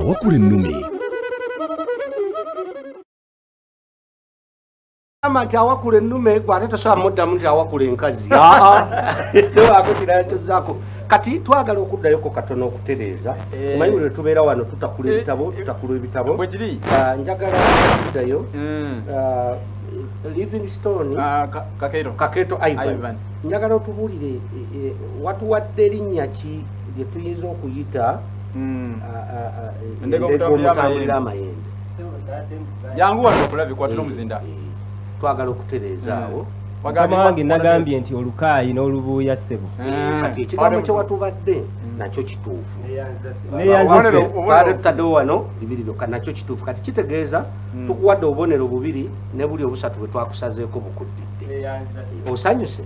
Awakulennume. Amati Awakulennume gwate tosobola muddamu nti awakula enkazi. Akutira ekyo zaako. Kati twagala okuddayoko katono okutereeza. Omanyi bwe tubeera wano tutakula ebitabo. Bwe kiri? Njagala okuddayo. Livingstone Kaketo Ivan. Njagala otubuulire watuwadde linnya ki lye tuyinza okuyita endege omutambulira amayembe. Yangu wano okulabe kwatira omuzinda. Twagala okutereeza awo. Wange nagambye nti olukaayi n'olubuuya ssebo. Kati ekigambo kye watubadde nakyo kituufu. Neyanzise. Twali tutaddewo wano bibiri byokka nakyo kituufu. Kati kitegeeza tukuwadde obubonero bubiri ne buli obusatu bwe twakusazeeko bukuddidde. Osanyuse?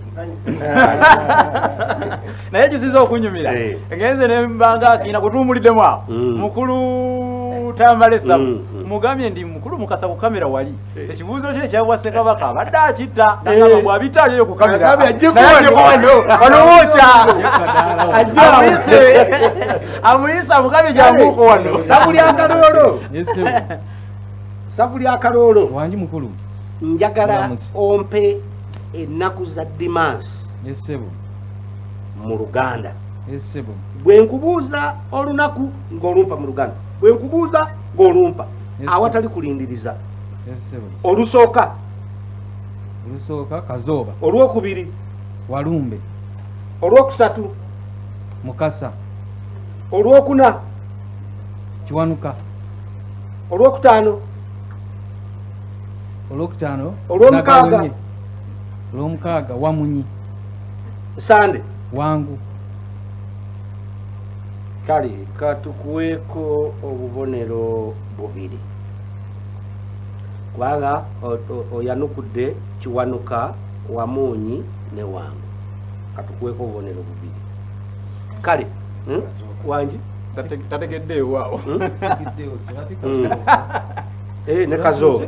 Naye kiziza okunyumira. Ngenze ne mbanga akina kutuumuliddemu awo. Mukulu Tambalesa mugambye ndi mukulu Mukasa ku kamera wali. Ekibuuzo kye ekyabwa Ssekabaka abadde akitta nagamba bw'abitaliyo ku kamera. Amuyisa mugabe janguko wano. Sabu lya Kaloolo. Wangi mukulu. Njagala ompe ennaku za Dimansi. Yesebo. Mu Luganda. Yesebo. Bwe nkubuuza olunaku ng'olumpa mu Luganda. Bwe nkubuuza ng'olumpa. Awatali kulindiriza. Yesebo. Olusooka. Kazooba. Olwokubiri. Walumbe. Olwokusatu. Mukasa. Olwokuna. Kiwanuka. Olwokutaano. Olwomukaaga. Olwomukaaga Wamunyi. Sande. Wangu. Kale katukuweeko obubonero bubiri. Kubanga oyanukudde Kiwanuka, Wamunyi ne Wangu. Katukuweeko obubonero bubiri. Kale Wangi tategeddeewo awo. Ne Kazooba.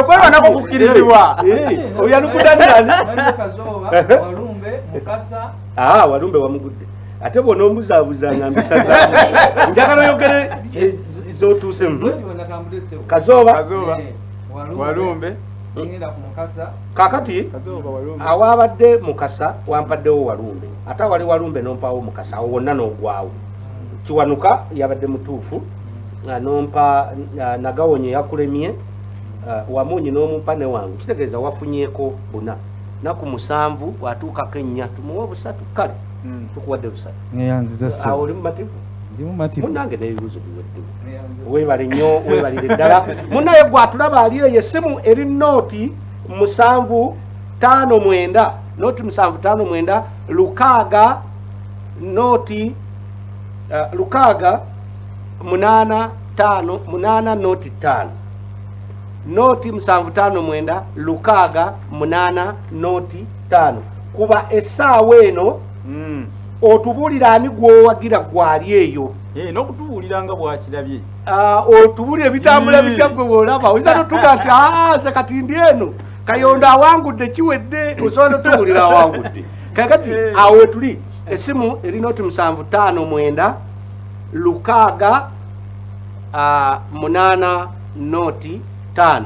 Okweba nako kukkirizibwa. Oyanukudde nani? Walumbe, Mukasa. Walumbe wamugudde. Ate bw'ona omuzaabuza ng'ambisa zaako. Njagala oyogere z'otuusemu. Kazooba. Walumbe. Kaakati awaabadde Mukasa wampaddewo Walumbe. Ate wali Walumbe n'ompaawo Mukasa. Awo wonna n'ogwawo. Kiwanuka yabadde mutuufu. Nompa Nagawonye yakulemye. Wamunyi n'omumpa ne Wangu. Kitegeeza wafunyeeko buna. Naku 7 watuukako 4 tumuwa busatu. Kale tukuwadde busatu. Neyanziza Awo oli mumativu? Ndi mumativu. Munnange n'ebibuuzo biweddewo. Weebale nnyo, weebalire ddala. Munnaye gw'atulaba ali eyo essimu eri nooti 759. Nooti 759 lukaaga nooti lukaaga 8 nooti 5. Nooti 759 lukaaga 8 nooti 5. Kuba essaawa eno otubuulira ani gw'owagira gwali eyo. N'okutubuulira nga bwakirabye. Otubuulira ebitambula bitya gwe bw'olaba. Oyinza n'otuga nti nze kati ndi eno Kayondo awangudde kiwedde, osobola n'otubuulira awangudde. Kakati awo wetuli essimu eri nooti 759 lukaaga 8 nooti 5.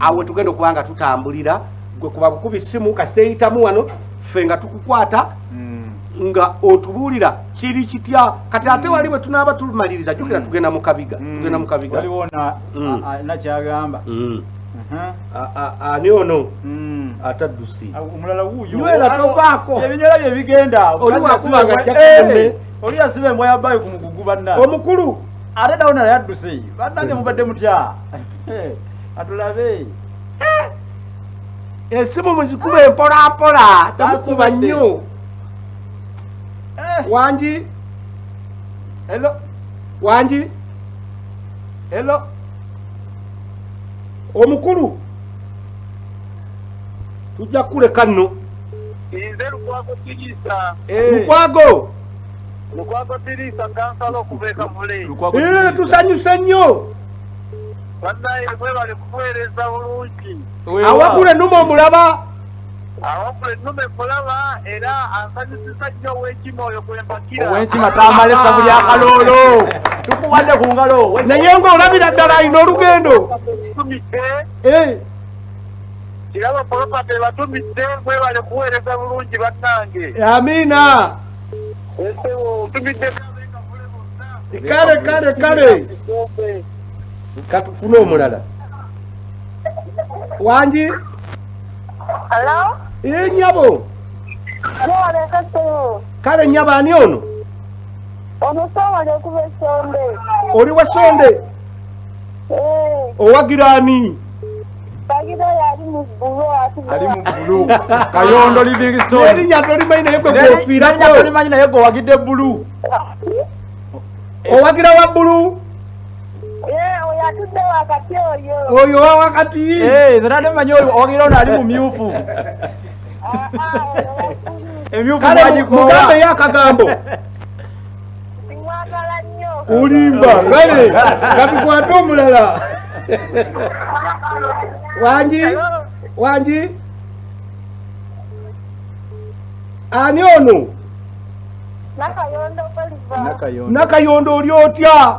Awo tugenda okubanga tutambulira gwe kuba bukubi essimu kasita eyitamu wano ffe nga tukukwata nga otubuulira kiri kitya. Kati ate wali bwe tunaaba tumaliriza jjukira tugenda mu kabiga. Waliwo nakyagamba. Ani ono ataddusi omulala wuuyo nywera tovaako ebinyola bye bigenda oli wakubanga jjakene oli yasiba embwa ya bayi ku mugugu banna omukulu ate nawo naye adduse bannange mubadde mutya atulabe esimu muzikuba empolampola tamukuba nnyo. Wangi Wangi omukulu tujja kuleka nno. Nze Lukwago Tirisa. Lukwago Tirisa kansala okubeeka mule. Tusanyuse nnyo. Bannaye mwebale kuweereza bulungi. Awakulennume omulaba. Awakulennume mulaba era ansanyusisa nnyo ow'enkima oyo gwempakira. Ow'enkima tamalesa buli akalolo. Tukuwadde ku ngalo. Naye ng'olabira ddala alina olugendo. Kiraba polopate batumidde mwebale kuweereza bulungi bannange. Amiina. Tumidde Kale. Katufune omulala. Wangi? Hello? Nyabo. Kale nyabo ani ono? Omusawo lekuba esonde. Oli wa sonde? Owagira ani? Bagira yali mu bbulu ati. Ali mu bbulu. Kayondo Livingstone. Erinnya tolimanyi naye gwe gwofiirako. Erinnya tolimanyi naye gwe wagidde bbulu. Owagira wa bbulu? Oyo atudde wakati oyo. Oyo wa wakati. Nze nadde mmanyi owagira ono ali mu myufu. Emyufu mwagikoowa. Mugambe y'akagambo. Mwagala nnyo. Olimba kale katukwate omulala. Wangi? Ani ono? Nakayondo Oliver. Nakayondo oli otya?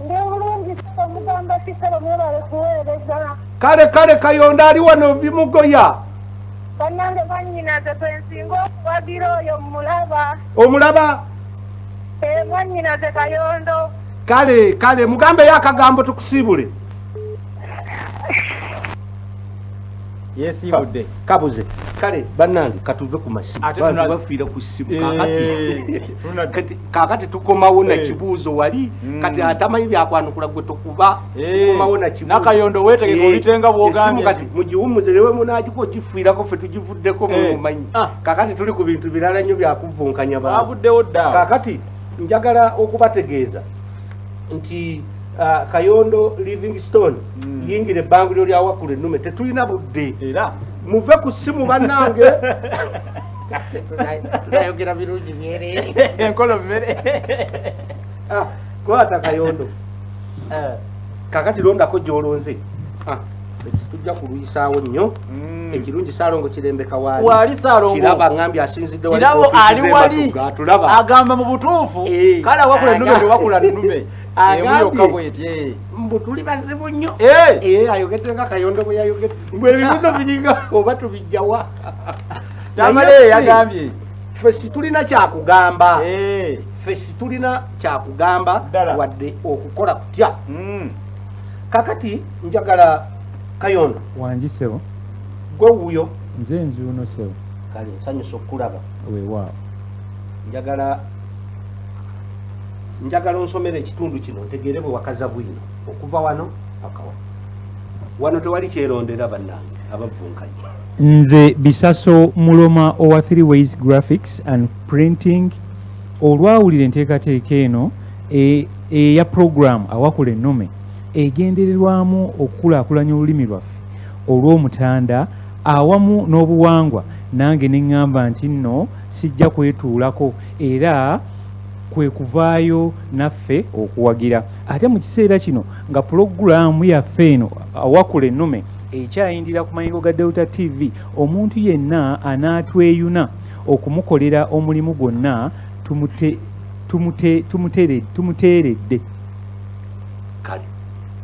Ndi bulungi omugamba kisalo mwebale kuweereza. Kale Kayondo ali wano bimugoya. Bannange bannyinaze twensinga okuwagira oyo mulaba. Omulaba? Bannyinaze Kayondo. Kale mugambe y'akagambo tukusiibule. Yesiibudde. Kabuze. Kale bannange katuve ku masimu. Bantu bafiira ku ssimu kakati tukomawo na kibuuzo wali kati atamanyi byakwanukula gwe tokuba tukomawo na kibuuzo. Nakayondo weetegeka olitenga bw'ogambye. Kati mugiwumuze ne we munaagiko ogifiirako ffe tugivuddeko mumanyi. Kakati tuli ku bintu birala nnyo byakuvvunkanya bantu. Abuddewo dda. Kakati njagala okubategeeza nti Kayondo Livingstone yingire ebbanguliro lya Awakulennume tetulina budde era muve ku ssimu bannange. Tunayogera birungi byere. Enkolo mmere. Kwata Kayondo. Kakati londako gy'olonze. Tujja kuluyisaawo nnyo. Ekirungi Saalongo Kirembeka waali. Wali Saalongo. Kiraba ngambye asinzidde wali. Kirabo ali wali. Agamba mu butuufu. Kale Awakulennume bwe Awakulennume. Emuyokka bw'eti. Mbu tuli bazibu nnyo. Ayogedde nga Kayondo bwe yayogedde. Mbwe ebibuzo biringa oba tubijjawa. Tamale yagambye. Ffe situlina kyakugamba. Ffe situlina kyakugamba wadde okukola kutya. Kakati njagala Kayondo. Wangi sebo. Gwe wuyo. Nze nzuuno sebo. Kale nsanyusa okulaba. Weewaawo. Njagala onsomera ekitundu kino ntegeere bwe wakaza bwino okuva wano akawa. Wano tewali kyerondera bannange abavvunkanyi. Nze Bisaso Muloma owa 3 Ways Graphics and Printing olwawulira enteekateeka eno eya program Awakulennume egendererwamu okukulaakulanya olulimi lwaffe olw'Omutanda awamu n'obuwangwa, nange ne ŋŋamba nti nno sijja kwetuulako era kwe kuvaayo naffe okuwagira. Ate mu kiseera kino nga pulogulaamu yaffe eno Awakulennume ekyayindira ku mayingo ga Delta TV, omuntu yenna anaatweyuna okumukolera omulimu gwonna tumuteeredde. Kale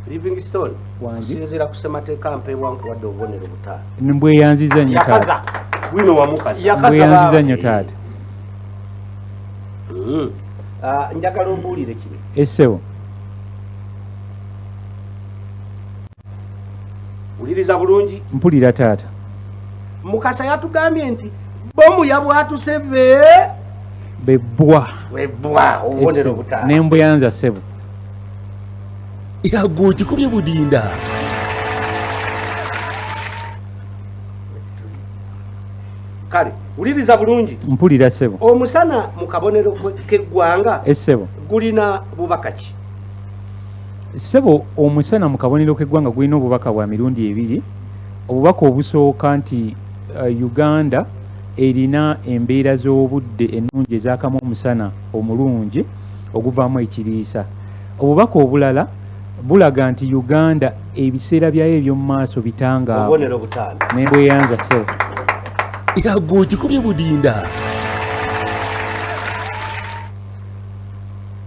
Livingstone sinzira ku ssemateeka mpeebwa nkuwadde obubonero butaano. Mbweyanziza nnyo taata. Bwino wamukaza. Mbweyanziza nnyo taata. Njagala ombuulire kino. Essebo. Wuliriza bulungi. Mpulira taata. Mukasa yatugambye nti bomu yabwatuse bebbwa obubonero butaano. Nembweyanza ssebo. Yago kikomye budinda. Kale wuliriza bulungi. Mpulira ssebo. Omusana mu kabonero k'eggwanga essebo gulina bubaka ki? Ssebo, omusana mu kabonero k'eggwanga gulina obubaka bwa mirundi ebiri. Obubaka obusooka nti Uganda erina embeera z'obudde ennungi ezaakamu omusana omulungi oguvaamu ekiriisa. Obubaka obulala bulaga nti Uganda ebiseera byayo eby'omu maaso bitangaavu. Obubonero butaano. Nembweyanza ssebo. yago kikubye budinda.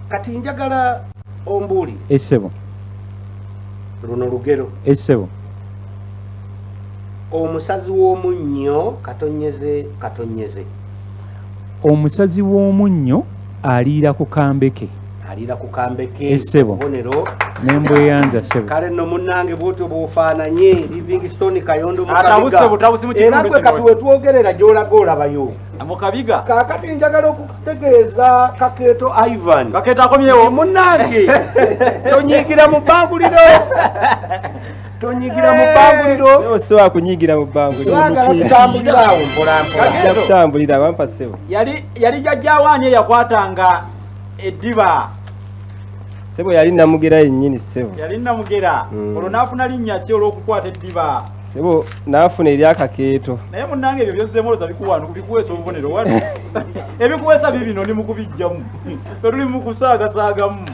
Kati njagala ombuli. Essebo. Luno lugero. Essebo. Omusazi w'omunnyo katonyeze. Omusazi w'omunnyo aliira ku kambeke. Aliira ku kambeke. Essebo. Bonero. N'embweyanza ssebo. Kale nno munnange bwotyo bw'ofaananye Livingstone Kayondo mu Tabusi mu kitundu era gwe kati wetwogerera gy'olaga olabayo. Mu Kabiga. Kaakati njagala okutegeeza Kakeeto Ivan. Kakeeto akomyewo. Munnange tonyiigira mu bbanguliro. Tonyigira mu bbanguliro. Osobola kunyigira mu bbanguliro. Twagala kutambulira awo mpolampola. Ajja kutambulira wampa ssebo. Yali jjajjaawaani eyakwatanga eddiba. Ssebo yali namugera yennyini ssebo. Yali namugera. Olwo n'afuna linnya ki olw'okukwata eddiba? Ssebo n'afuna eryakakeeto. Naye munnange ebyo byozzeemu olowooza bikuwaanu bikuweesa obubonero wali. Ebikuweesa bibino ni mu kubijjamu. Totuli mu kusaagasaagamu.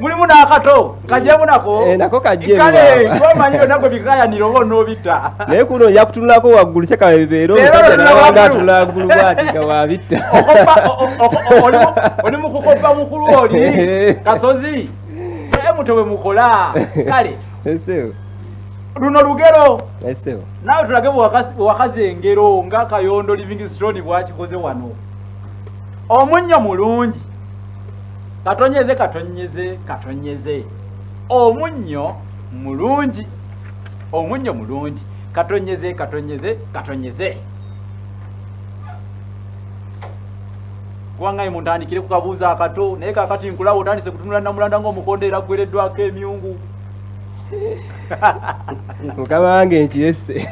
Mulimu n'akato kajeemu nako. Nako kajeemu. Kale twomanyi byonna gwe bikayanira oba onoobitta. Naye kuno yakutunulako waggulu kyeka bebeera omusajja n'awanga atula waggulu bw'atika wabitta. Oli mu kukopa mukulu oli Kasozi. Muto bwe mukola. Kale. Essebo. Luno lugero. Essebo. Naawe tulage bwakazi engero nga Kayondo Livingstone bwakikoze wano. Omunnyo mulungi. Katonyeze. Omunnyo mulungi. Katonyeze. Kuwangaye mundandikire kukabuuza akato naye kakati nkulaba otandise kutunula namulanda ng'omukonde era gwereddwako emyungu. Mukama wange nkirese.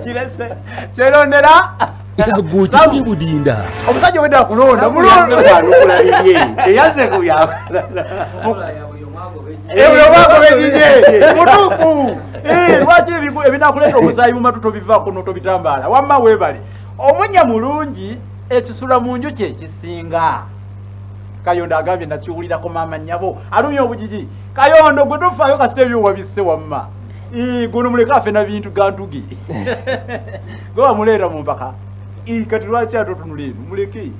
Kirese. Kyerondera. Yago kikubye budinda. Omusajja wedde akulonda mulonda. Eyaze kuyaba. Mutuufu. Lwaki ebinakuleeta omusaayi mu matu tobivaako n'otobitambaala wamma weebale. Omunnyo mulungi ekisula mu nju kye kisinga. Kayondo agambye nakiwulirako maama nnyabo alumye obujiji. Kayondo gwe tofaayo kasita ebyo wabisse wamma. Guno muleka afe na bintu gantugi. Gwe wamuleeta mu mpaka. Kati lwaki atotunula eno muleke.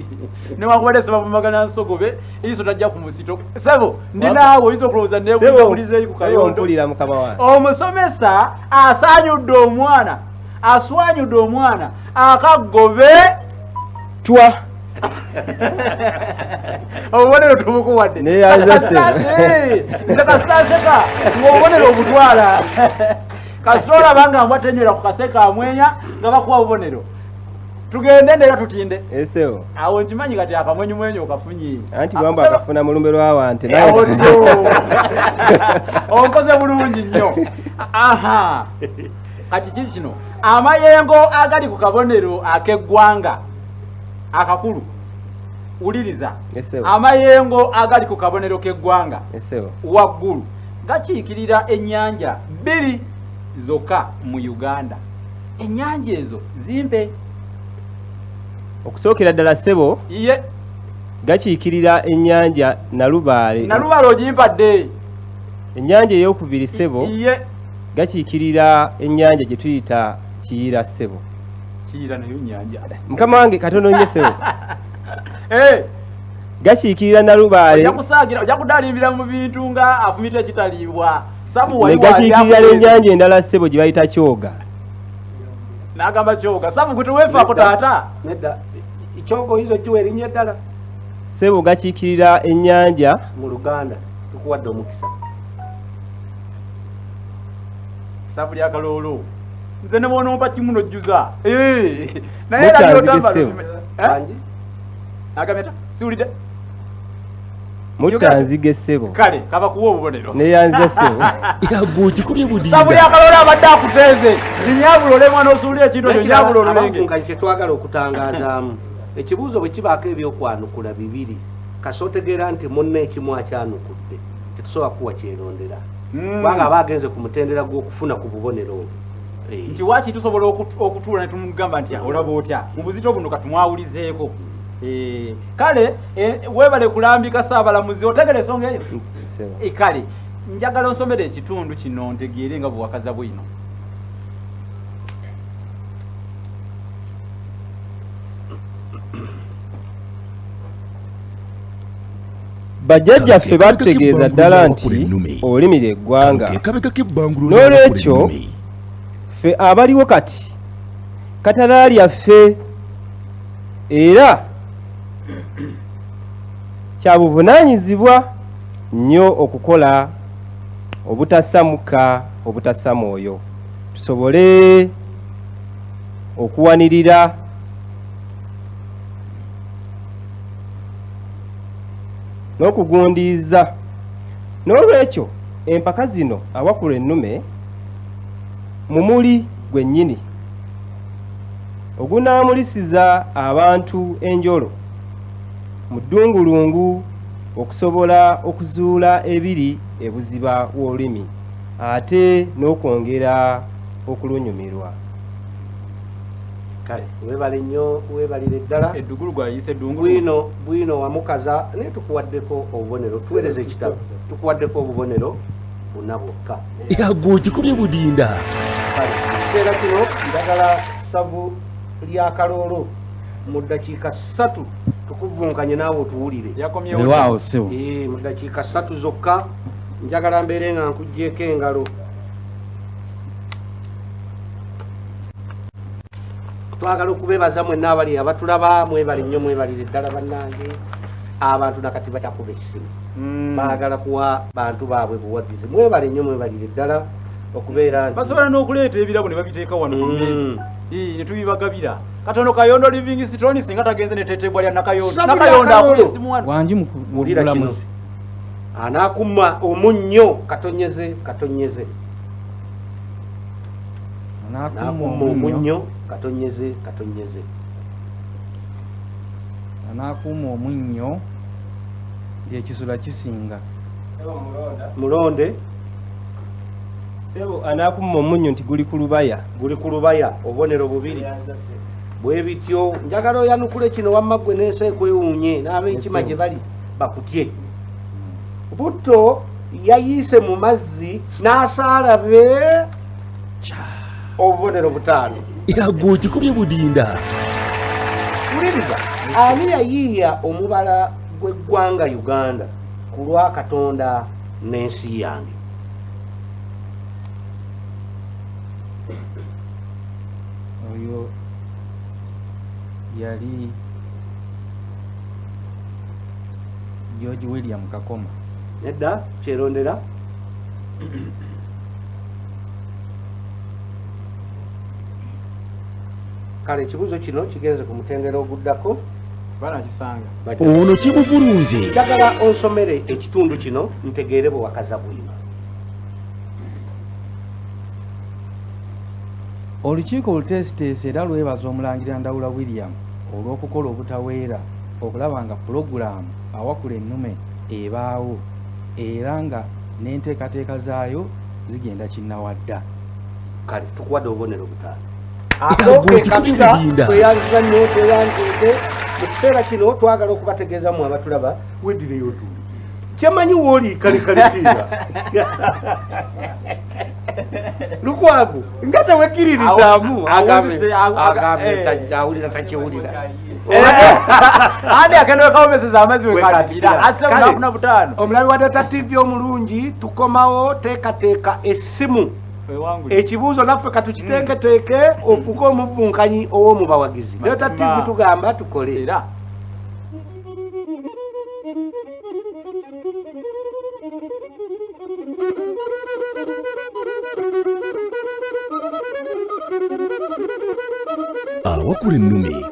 Newankubadde sebavumagana nsogobe eiso tajja ku musito. Ssebo ndi naawe oyinza okulowooza nebulizeeyo ku Kayondo. Omusomesa aswanyudde omwana akaggobe twa obubonero tumukuwadde neyanza ssebo. Nze kasitanseka ng'obubonero obutwala kasita olaba nga mbwatenywera ku kaseka amwenya nga bakuwa obubonero. Tugende ndera tutinde. Essebo. Awo nkimanyi kati akamwenyumwenyu okafunye. Anti bwamba akafuna mu lumbe lw'awante naye. Onkoze bulungi nnyo. Aha. Kati kino amayengo agali ku kabonero ak'eggwanga akakulu. Uliriza. Essebo. Amayengo agali ku kabonero k'eggwanga. Essebo. Waggulu gakiikirira ennyanja bbiri zokka mu Uganda. Ennyanja ezo zimpe. Okusookera ddala ssebo gakiikirira ennyanja Nalubaale. Nalubaale ogimpadde. Ennyanja ey'okubiri ssebo gakiikirira ennyanja gye tuyita Kiyira ssebo. Kiyira nayo nnyanja. Mukama wange katono nnyo ssebo. Gakiikirira Nalubaale. Ojja kudalimbira mu bintu nga afumita ekitaliibwa. Ne gakiikirira n'ennyanja endala ssebo gye bayita Kyoga. Nagamba Kyoga. Sabu gwe teweefaako taata. Nedda. Kyoga oyinza ogiwa erinnya eddala. Ssebo gakiikirira ennyanja mu Luganda tukuwadde omukisa. Sabu lya Kaloolo. Nze ne bw'onompa kimu n'ojjuza. Naye era by'otambala. Agameta siwulidde. Mutanzige ssebo. Kale kaba kuwa obubonero. Neyanza ssebo. Yago kikubye budinda. Sabu lya Kaloolo abadde akuteeze. Linyabula ole mwana osuulira ekintu ekyo nyabula olulenge. Abavvunkanyi kye twagala okutangazaamu. Ekibuuzo bwe kibaako ebyokwanukula bibiri kasi otegeera nti munna ekimu akyanukudde tetusobola kuwa kyerondera kubanga aba agenze ku mutendera gw'okufuna ku bubonero obwo. Nti waki tusobola okutuula ne tumugamba nti olaba otya mu buzito buno katumwawulizeeko. Kale weebale kulambika Saabalamuzi otegere ensonga eyo. Kale njagala onsomere ekitundu kino ntegeere nga bwewakaza bwino. bajjajjaffe batutegeeza ddala nti olimira eggwanga n'olwekyo ffe abaliwo kati katala lyaffe era kya buvunaanyizibwa nnyo okukola obutasamuka obutassa mwoyo tusobole okuwanirira n'okugundiiza n'olwekyo empaka zino Awakulennume mumuli gwennyini ogunaamulisiza abantu enjolo mu ddungulungu okusobola okuzuula ebiri ebuziba w'olulimi ate n'okwongera okulunyumirwa. Kale webale nnyo webalire ddala eddugulu gwayise eddungulu bwino wamukaza naye tukuwaddeko obubonero tuweereza ekitabo tukuwaddeko obubonero buna bwokka yago kikubye budinda kiseera kino njagala ssavu lya kaloolo mu ddakiika 3 tukuvvunkanye naawe otuwulire yakomyewo mu ddakiika 3 zokka njagala mbeere nga nkuggyeko engalo twagala okubeebaza mwenna abali abatulaba mwebali nnyo mwebalire ddala bannange abantu nakati bakyakuba essimu baagala kuwa bantu baabwe buwagizi mwebale nnyo mwebalire ddala okubeera nti basobola n'okuleeta ebirabo ne babiteeka wano ku mmeeza ne tubibagabira katono Kayondo Living Stone singa tagenze ne tetebwa lya Nakayondo akula essimu wano wangi mukulamuzi anaakuma omunnyo katonyeze anaakuma omunnyo katonyeze anaakuma omunnyo lyekisula kisinga mulonde sebo anaakuma omunnyo nti guli ku lubaya obubonero bubiri bwe bityo njagala oyanukule kino wamma gwe n'ensi ekwewuunye n'ab'enkima gye bali bakutye butto yayiise mu mazzi n'asaalabe obubonero 5 yago kikubye budinda wuliriza ani yayiiya omubala gw'eggwanga Uganda ku lwa Katonda n'ensi yange oyo yali George William Kakoma nedda kyerondera kale ekibuuzo kino kigenze ku mutendera oguddako banakisanga ono kimuvulunze njagala onsomere ekitundu kino ntegeere bwe wakaza bwima. Olukiiko oluteesiteese era lwebaza Omulangira Ndawula William olw'okukola obutaweera okulaba nga pulogulaamu Awakulennume ebaawo era nga n'enteekateeka zaayo zigenda kinnawadda. Kale tukuwadde obubonero 5. Budinda mu kiseera kino twagala okubategeeza mu abatulaba weddireyo otuli kyemanyi wooli kalekalekiira Lukwago nga tewekkiririzaamu awulira takiwulira ani akenda wekawomeseza amazzi wekatira ase munafuna 5. omulabi wa Data TV omulungi tukomawo teekateeka essimu ekibuuzo naffe katukiteeketeeke ofuuke omuvvunkanyi ow'omubawagizi. Data TV tugamba tukole era Awakulennume